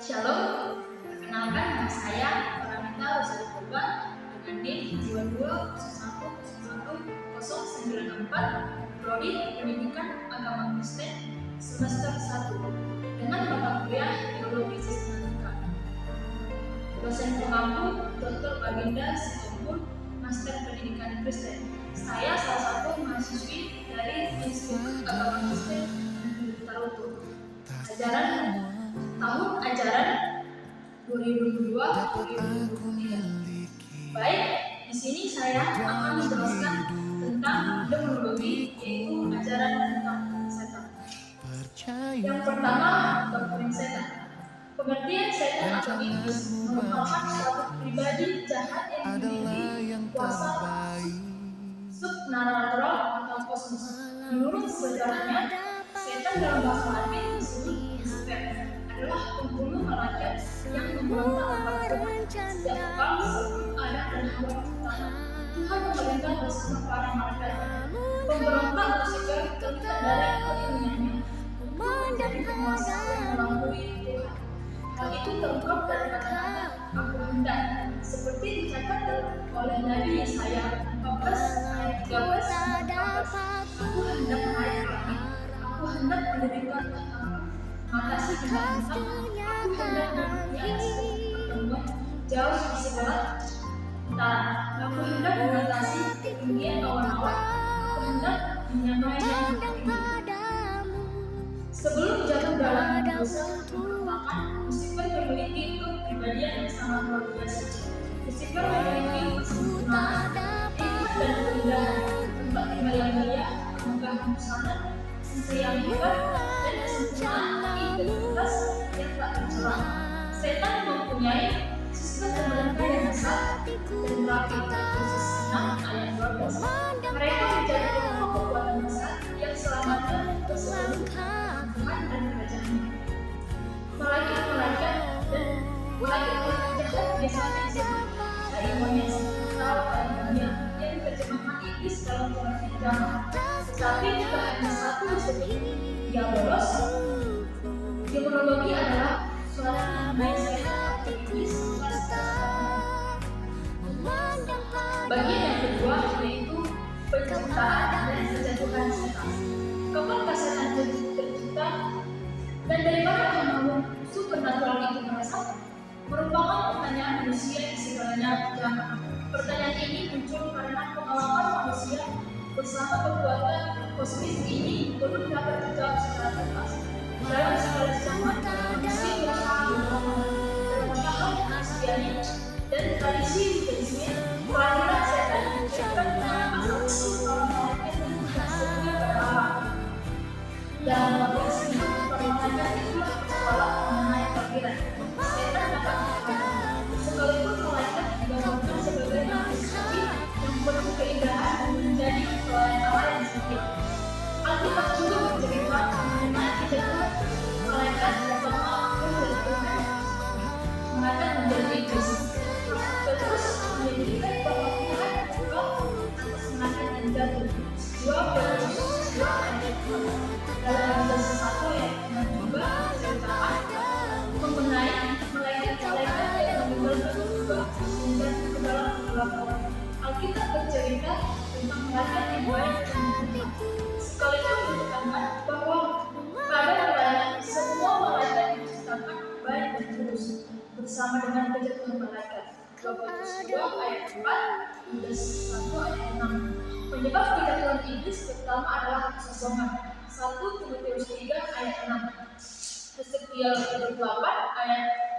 Shalom, perkenalkan nama saya Paramita Rosali Purba dengan NIM 220101094, Prodi Pendidikan Agama Kristen semester 1 dengan mata kuliah Teologi Sistematika. Dosen pengampu Dr. Baginda Sitompul, Master Pendidikan Kristen. Saya salah satu mahasiswi dari Institut Agama Kristen Tarutu. Tahun ajaran 2022-2023. Baik, di sini saya akan menjelaskan tentang demonologi, yaitu ajaran tentang setan. Yang pertama, doktrin setan. Pengertian setan atau iblis merupakan suatu pribadi jahat yang memiliki kuasa subnatural atau kosmos. Menurut sejarahnya, setan dalam bahasa Latin disebut adalah pembunuh malaikat yang memberontak kepada Tuhan. Sejak kekal sebelum ada dan Hawa pertama, Tuhan memerintah bersama para malaikat. Pemberontak Lucifer terikat darah keilmuannya untuk menjadi penguasa yang melampaui Tuhan. Hal itu terungkap dari kata-kata "Aku hendak", seperti dicatat oleh Nabi Yesaya 14 ayat 13-14. Aku hendak naik ke langit, aku hendak mendirikan tahtaku. Makasih bintang-bintang, aku hendak duduk di atas pertemuan jauh di sebelah utara. Aku hendak mengatasi ketinggian awan-awan, aku hendak menyamai yang tinggi. Sebelum jatuh dalam dosa merupakan Lucifer memiliki kepribadian yang sangat luar biasa. Lucifer memiliki kesempurnaan, hikmat dan keindahan, tempat tinggal yang mulia, kemegahan busana, sisi yang hebat, dan kesempurnaan integritas yang tak tercela. Setan mempunyai sistem pemerintah yang besar dan rapi. Yesus 6 ayat 12. Mereka menjadi kelompok kekuatan besar yang selamanya berseru Tuhan dan kerajaannya. Malaikat-malaikat dan malaikat jahat biasanya disebut daimones atau daimonia yang diterjemahkan iblis dalam versi agama. Tetapi jika hanya satu disebut diabolos, demonologi adalah suatu mengenai setan atau iblis. Bagian yang kedua yaitu penciptaan dan penjatuhan setan. Kapankah setan tercipta dan dari mana makhluk supernatural itu berasal? Merupakan pertanyaan manusia yang segalanya zaman. Pertanyaan ini muncul karena pengalaman manusia bersama kekuatan kosmis ini belum dapat dijawab secara tuntas. Dalam segala zaman, manusia berusaha berbagai hal Kristiani dan tradisi Judaisme. Kelahiran setan diciptakan dengan asal-usul para malaikat yang sebelumnya berhala. Dalam konteks ini, para malaikat itulah sekolah mengenai kelahiran. Setan dapat dikatakan, sekalipun malaikat digambarkan sebagai nabi suci yang penuh keindahan dan menjadi pelayan Allah yang sedikit. Alkitab juga bercerita mengenai kejatuhan malaikat dapat mengaku dari Tuhan mengangkat menjadi iblis. Petrus menyebutkan bahwa Tuhan juga atas mengangkat dan jatuh. 2 Petrus 2 ayat 2. Dalam Yohanes 1 ayat 6 juga diceritakan mengenai malaikat-malaikat yang meninggalkan surga dan ke dalam kegelapan. Alkitab bercerita tentang malaikat yang baik dan benar. Sekalipun ditekankan bahwa pada mulanya semua malaikat diciptakan baik dan tulus bersama dengan kejatuhan malaikat. 2 Petrus 2 ayat 4, Yudas 1 ayat 6. Penyebab kejatuhan iblis pertama adalah kekosongan. 1 Timotius 3 ayat 6. Ezekiel 28 ayat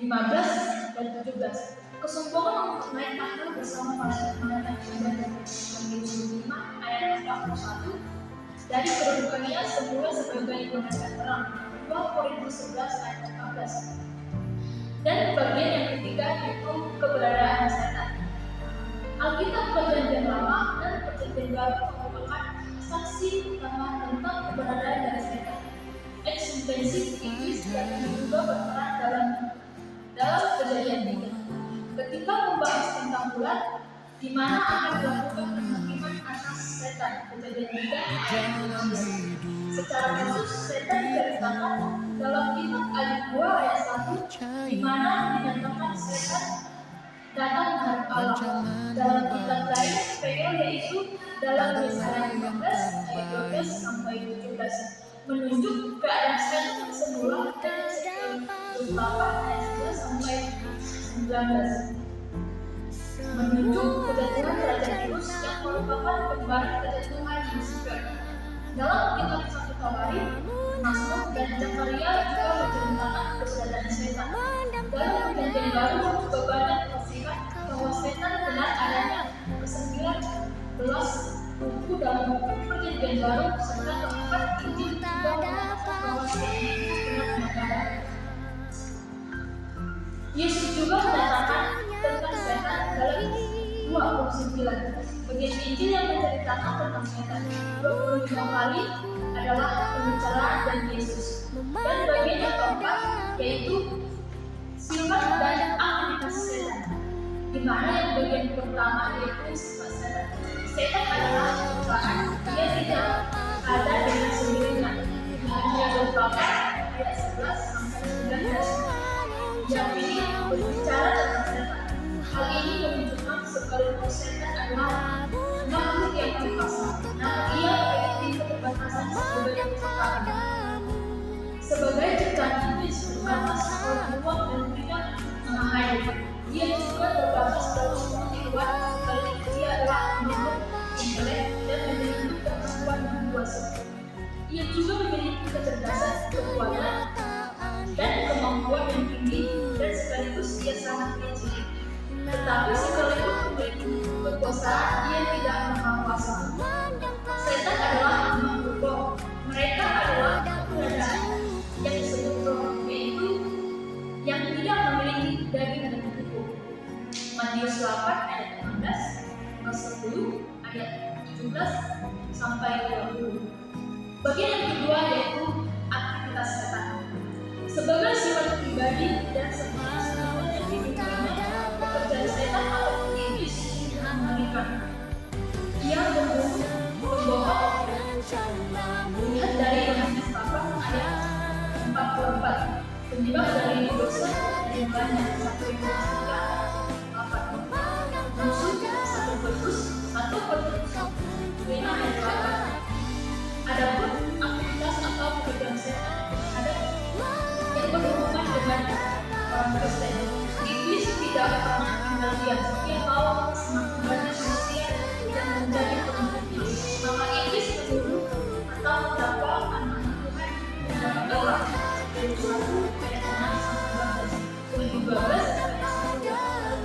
15 dan 17. Kesombongan untuk naik tahta bersama para malaikat dan Matius 5 ayat 41. Dari kedudukannya semula sebagai malaikat terang. 2 Korintus 11 ayat 14. Dan bagian yang ketiga yaitu keberadaan setan. Alkitab Perjanjian Lama dan Perjanjian Baru merupakan saksi utama tentang keberadaan dari setan. Eksistensi iblis dan juga berperan dalam Kejadian 3. Ketika membahas tentang bulan, di mana akan dilakukan penghakiman atas setan. Kejadian 3 ayat 15. Secara khusus setan diceritakan dalam kitab Ayub 2 ayat 1, di mana dinyatakan setan datang menghadap Allah. Dalam kitab lain Peol, yaitu dalam Yesaya 15 ayat 12 sampai 17, menunjuk keadaan setan semula dan Ezekiel 28 ayat 11 sampai 19, menunjuk kejatuhan Raja Tirus yang merupakan kembaran kejatuhan Lucifer. Dalam kitab 1 Tawarik, Mazmur dan Zakaria juga menceritakan keberadaan setan. Dalam Perjanjian Baru juga banyak tersirat bahwa setan benar adanya ke-19 buku dalam Perjanjian Baru, serta keempat Injil juga mengatakan bahwa setan benar ada. Yesus juga menyatakan tentang setan dalam 29. Bagian Injil yang menceritakan tentang setan 25 kali adalah pembicaraan dan Yesus. Dan bagian yang keempat yaitu sifat dan aktivitas setan, di mana yang bagian pertama yaitu sifat setan. Setan adalah cobaan, dia tidak ada dengan sendirinya. Yohanes 24 ayat 11 sampai 19. Yang ini berbicara tentang setan. Hal ini menunjukkan sekalipun setan adalah makhluk yang perkasa, namun ia memiliki keterbatasan sebagai ciptaan. Sebagai ciptaan iblis terbatas oleh ruang dan tidak mengakhiri. Dia juga terbatas dalam pengetahuan, sekalipun dia adalah makhluk intelek dan memiliki kemampuan yang kuasa. Ia juga memiliki kecerdasan, kekuatan, dan kemampuan yang tinggi, dan sekaligus ia sangat kecil. Tetapi sekalipun memiliki kekuasaan, dia tidak maha kuasa. Setan adalah makhluk roh. Mereka adalah keberadaan yang disebut roh, yaitu yang tidak memiliki daging dan tubuh. Matius 8 ayat 16, Lukas 10 ayat 17 sampai 20. Bagian yang kedua yaitu aktivitas setan. Sebagai sifat pribadi dan sebenarnya hidupnya, pekerjaan setan atau iblis mengerikan. Ia membohong. Lihat dari Yohanes 8 ayat 44. Penyebab dari dosa yang banyak 1-8. Musuh 1 Petrus 5 ayat 8. Adapun aktivitas atau pekerjaan setan ada yang berhubungan dengan orang Kristen. Iblis tidak pernah tinggal diam. Dia mau semakin banyak manusia yang menjadi pengikutnya. Maka iblis menyuruh atau mendakwa anak Tuhan mendapat Allah. Dari 1 ayat 6 sampai 12 ayat 1.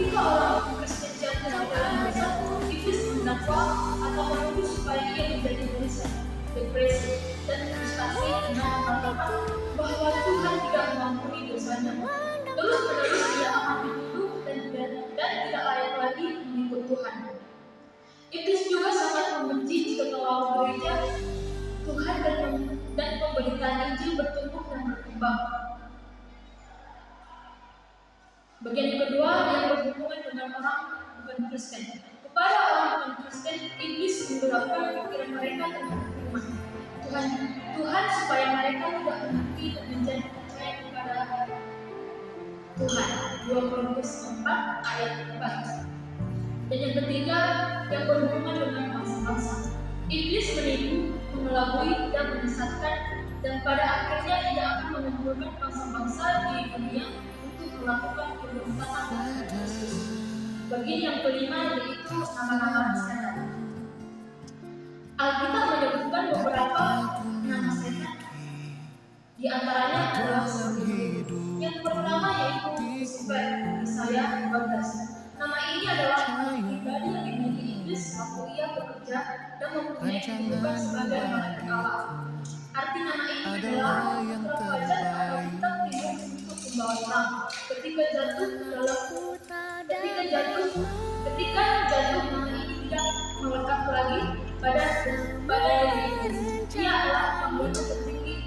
Ketika orang Kristen jatuh ke dalam dosa, iblis mendakwa atau menuduh supaya ia menjadi gelisah, depresi, dan frustasi dengan mengatakan bahwa Tuhan tidak mengampuni dosanya. Terus-menerus ia akan dituduh dan tidak layak lagi mengikut Tuhan. Iblis juga sangat membenci jika kalau gereja Tuhan dan pemberitaan Injil bertumbuh dan berkembang. Bagian kedua yang berhubungan dengan orang bukan Kristen. Kepada orang bukan Kristen, iblis menggelapkan pikiran mereka tentang firman Tuhan supaya mereka tidak mengerti dan menjadi percaya kepada Tuhan. 2 Korintus 4 ayat 4. Dan yang ketiga yang berhubungan dengan bangsa-bangsa. Iblis menipu, mengelabui, dan menyesatkan, dan pada akhirnya ia akan mengumpulkan bangsa-bangsa di dunia untuk melakukan pemberontakan terhadap Kristus. Bagian yang kelima yaitu nama-nama setan. Alkitab menyebutkan beberapa nama setan. Di antaranya adalah 10. Yang pertama yaitu Lucifer, Yesaya 14. Nama ini adalah nama pribadi yang dimiliki iblis waktu ia bekerja dan mempunyai kehidupan sebagai malaikat Allah. Arti nama ini adalah putra fajar atau kita tidur untuk membawa terang. Ketika jatuh nama ini tidak melekat lagi pada diri. Dia adalah pembunuh tertinggi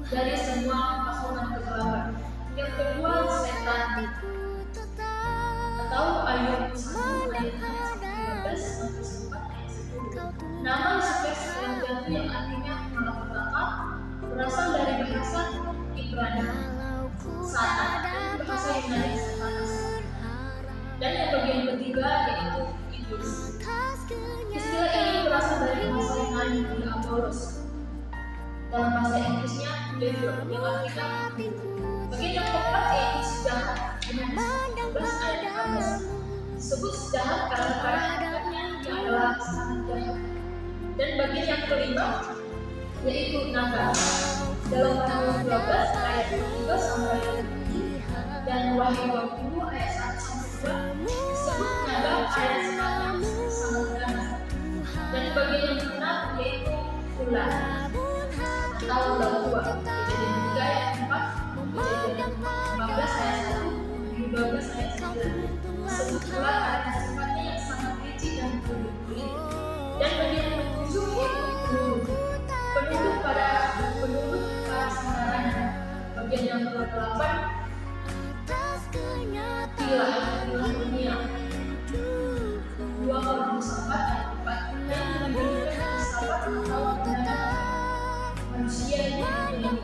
dari semua pasukan kegelapan. Yang kedua setan atau Ayub 1 ayat 15 sampai 4 ayat 10. Nama Lucifer setelah jatuh yang artinya malapetaka berasal dari bahasa Ibrani Satan dan bahasa Yunani Satanas. Dan yang bagian ketiga yaitu iblis. Istilah ini berasal dari bahasa Yunani Diabolos. Dalam bahasa Inggrisnya devil yang artinya hantu. Bagian yang keempat yaitu sejahat dengan 11 ayat 15. Disebut sejahat karena pada hakikatnya dia adalah sangat jahat. Dan bagian yang kelima yaitu naga. Dalam Matius 12 ayat 3 sampai 7 dan Wahyu 20 ayat 1 sampai 2 disebut naga ayat sebenarnya sangat ganas. Dan bagian yang keenam yaitu ular atau ular tua. Kejadian 3 ayat 4, Kejadian 15 ayat 1, 12 ayat 9 disebut ular karena sifatnya yang sangat licik dan berkulit. Dan bagian yang ketujuh yaitu penduduk para sebenarnya. Bagian yang ke-8 tilah dunia 2 Korintus 4 ayat 4 yang menunjukkan filsafat atau manusia yang menjadi.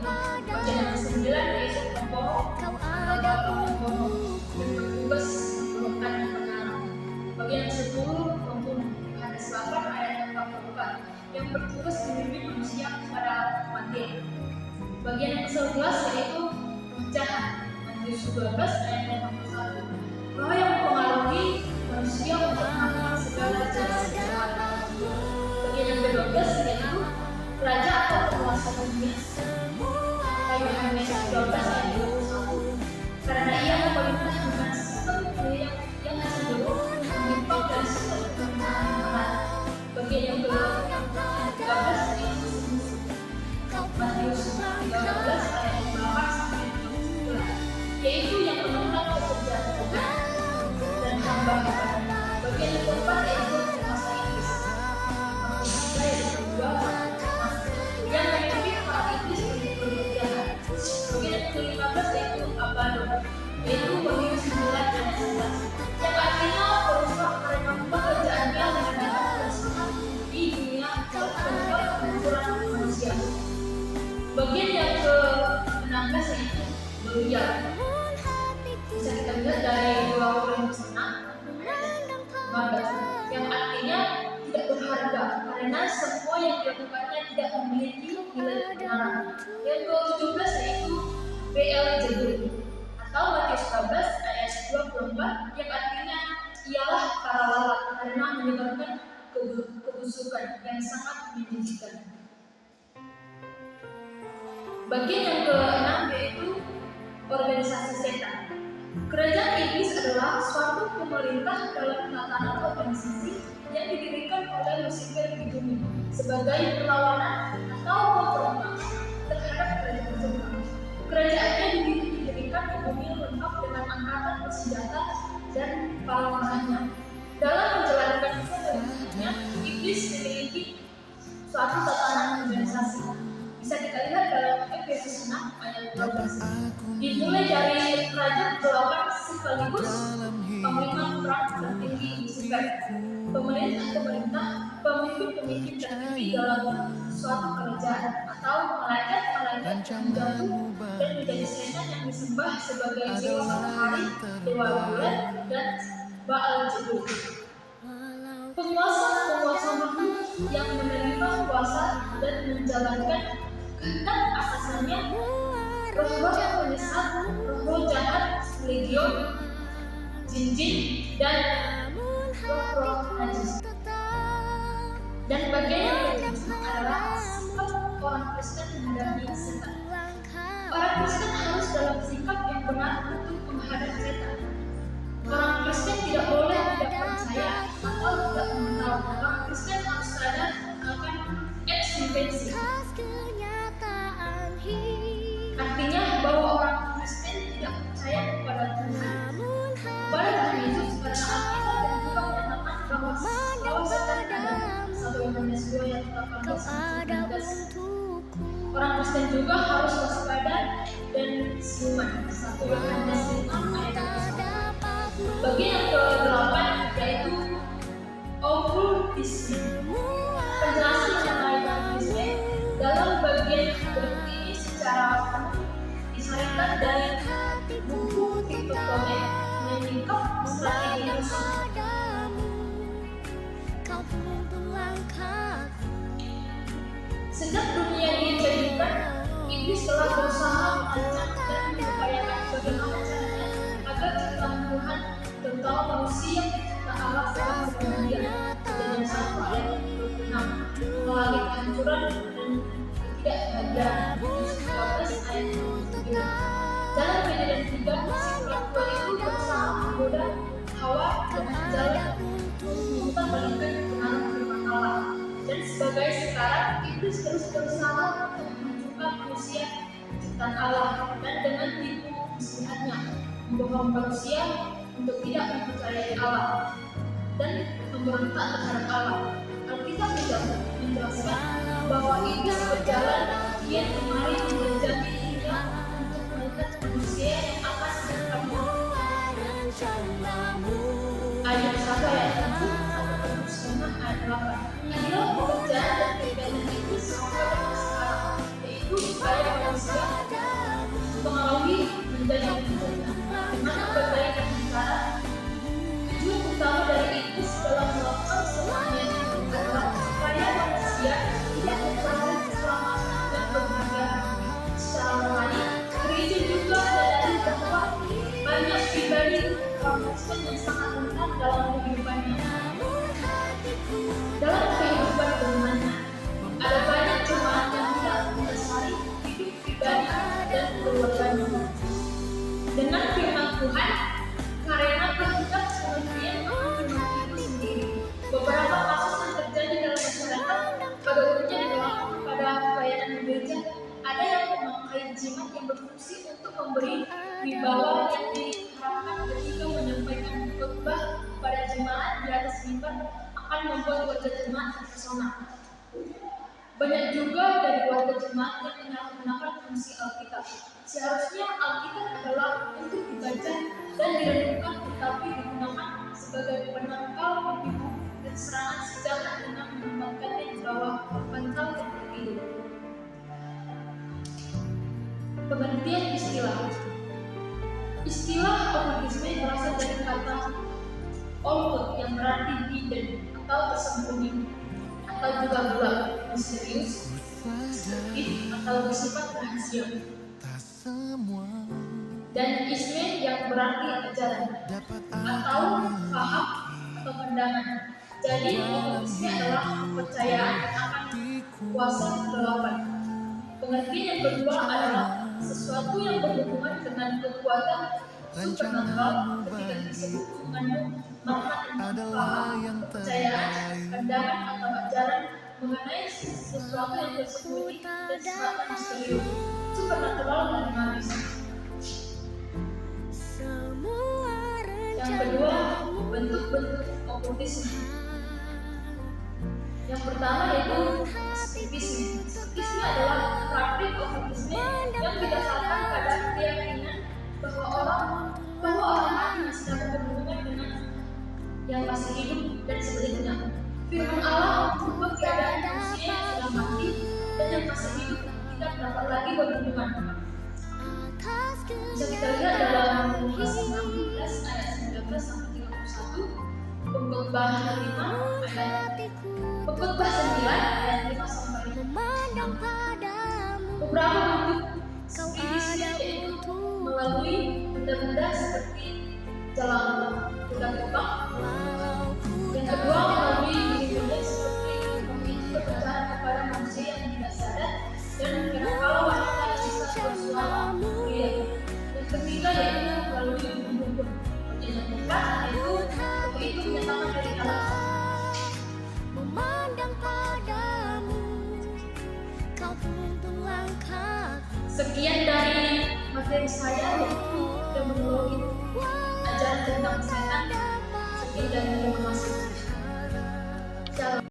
Bagian yang ke-9 yaitu pembohong atau pembohong yang bertugas membohongkan kebenaran. Bagian yang ke-10 pembunuh Yohanes 8 ayat 44 yang bertugas membimbing manusia pada kematian. Bagian yang ke-11 yaitu roh jahat Matius 12 ayat 81 roh yang mempengaruhi manusia untuk melakukan segala jenis kejahatan. Bagian yang ke-12 yaitu raja atau penguasa dunia Yohanes 12 ayat 21 karena ia memerintah dengan sistem yang cenderung menyimpang dari sistem pemerintahan. Bagian yang ke-13 yaitu Matius 13 ayat 8 sampai 19 yaitu yang menentang pekerjaan Tuhan dan hamba kepadanya. Bagian yang keempat yaitu masa iblis Matius 3 ayat 2 yang memimpin para iblis untuk berbuat jahat. Bagian yang ke-15 yaitu Abaddon yaitu Wahyu 9 ayat 11 yang artinya perusak mereka pekerjaannya mengadakan kerusakan di dunia dan penyebab kehancuran manusia. Bagian yang ke-16 yaitu Belial. Bisa kita lihat dari 2 Korintus 6 yang artinya tidak berharga karena semua yang dilakukannya tidak memiliki nilai kebenaran. Yang ke-17 yaitu Beelzebul atau Matius 12 ayat 24 yang artinya ialah para lalat karena menyebabkan kebusukan yang sangat menjijikkan. Bagian yang ke-6 yaitu organisasi setan. Kerajaan iblis adalah suatu pemerintah dalam tatanan organisasi yang didirikan oleh Lucifer di bumi sebagai perlawanan atau pemberontak terhadap kerajaan tersebut. Kerajaannya didirikan di bumi lengkap dengan angkatan bersenjata dan para panahnya. Dalam menjalankan fungsinya, iblis memiliki suatu tatanan organisasi. Bisa kita lihat dalam Efesus 6 ayat 12. Dimulai dari raja berlawan sekaligus panglima perang tertinggi Lucifer, pemerintah, pemimpin tertinggi dalam suatu kerajaan atau malaikat yang jatuh dan menjadi setan yang disembah sebagai dewa matahari, dewa bulan, dan Beelzebul. Penguasa makhluk yang menerima kuasa dan menjalankan kehendak atasannya, roh-roh penyesat, roh jahat, legion, jin-jin, dan roh-roh najis. Dan bagian yang kedua adalah sikap orang Kristen menghadapi setan. Orang Kristen harus dalam sikap yang benar untuk menghadapi setan. Orang Kristen tidak boleh tidak percaya atau tidak mengenal. Orang Kristen harus sadar akan eksistensi. Artinya bahwa orang Kristen tidak percaya kepada Tuhan, kepada Tuhan Yesus, karena Alkitab dan juga menyatakan bahwa setan ada. 1 Yohanes 2 ayat 18-19. Orang Kristen juga harus waspada dan siuman. 1 Yohanes 5 ayat 1. Bagian yang ke-8 yaitu okkultisme Sejak dunia dijadikan, iblis telah berusaha merancang dan mengupayakan bagaimana caranya agar ciptaan Tuhan, terutama manusia yang dicipta Allah dalam kemudian Kejadian 1 ayat 26, mengalami kehancuran dan ketidakbahagiaan. Yesus 12 ayat 29. Dalam Kejadian 3, si pelaku itu berusaha menggoda Hawa dengan jalan memutarbalikkan kebenaran firman Allah. Dan sebagai sekarang, iblis terus berusaha untuk menunjukkan manusia ciptaan Allah dan dengan tipu muslihatnya membohong manusia untuk tidak mempercayai Allah dan memberontak terhadap Allah. Alkitab juga menjelaskan bahwa iblis berjalan kian kemari menjadi dirinya untuk melihat manusia yang akan mendapatkan ayat 1 ayat 7 atau Perusahaan ayat 8. Inilah pekerjaan dan kegiatan iblis sampai dengan sekarang, yaitu supaya manusia mengalami menjadi manusia. Dimana berbagai cara tujuan utama dari iblis dalam melakukan semuanya adalah supaya manusia tidak memperoleh keselamatan dan kebahagiaan secara rohani. Gereja juga menyadari bahwa banyak pribadi orang Kristen yang sangat rentan dalam kehidupannya. Dalam kehidupan berimannya, ada banyak jemaat yang tidak mendasari hidup pribadi dan keluarganya dengan firman Tuhan, karena kehendak sebagian firman itu sendiri. Beberapa kasus yang terjadi dalam masyarakat pada umumnya pada pelayanan gereja, ada yang memakai jimat yang berfungsi untuk memberi wibawa yang diharapkan ketika menyampaikan khotbah pada jemaat di atas mimbar akan membuat warga jemaat terpesona. Banyak juga dari warga jemaat yang menyalahgunakan fungsi Alkitab. Seharusnya Alkitab adalah untuk dibaca dan direnungkan, tetapi digunakan sebagai penangkal penipu dan serangan sejarah dengan menempatkannya di bawah bantal seperti itu. Pengertian istilah. Istilah okkultisme berasal dari kata occult yang berarti hidden atau tersembunyi, atau juga gelap, misterius, sedikit atau bersifat rahasia. Dan isme yang berarti ajaran atau paham atau pandangan. Jadi okkultisme adalah kepercayaan akan kuasa kegelapan. Pengertian yang kedua adalah sesuatu yang berhubungan dengan kekuatan supernatural ketika disebut mengandung makna tentang paham, kepercayaan, pandangan atau ajaran mengenai sesuatu yang tersembunyi dan sifatnya misterius, supernatural dan magis. Yang kedua, bentuk-bentuk okkultisme. Yang pertama yaitu skeptisisme. Skeptisisme adalah praktik okkultisme yang didasarkan pada keyakinan bahwa orang mati masih dapat berhubungan dengan yang masih hidup dan sebaliknya. Firman Allah membuat keadaan manusia yang sudah mati dan yang masih hidup tidak dapat lagi berhubungan. Bisa kita lihat dalam Lukas 16 ayat 19 sampai 31, Pengkhotbah 5 ayat Pengkhotbah 9 ayat 5 sampai 6. Beberapa bentuk skeptisisme yaitu melalui benda-benda seperti jalan kuda terbang. Yang kedua, melalui benda seperti memiliki kepercayaan kepada manusia yang tidak sadar dan kalau wanita bisa bersuara pria. Yang ketiga yaitu melalui dukun. Yang keempat yaitu menyatakan dari Allah. Sekian dari materi saya yaitu demonologi, ajaran tentang setan. Sekian dan terima kasih.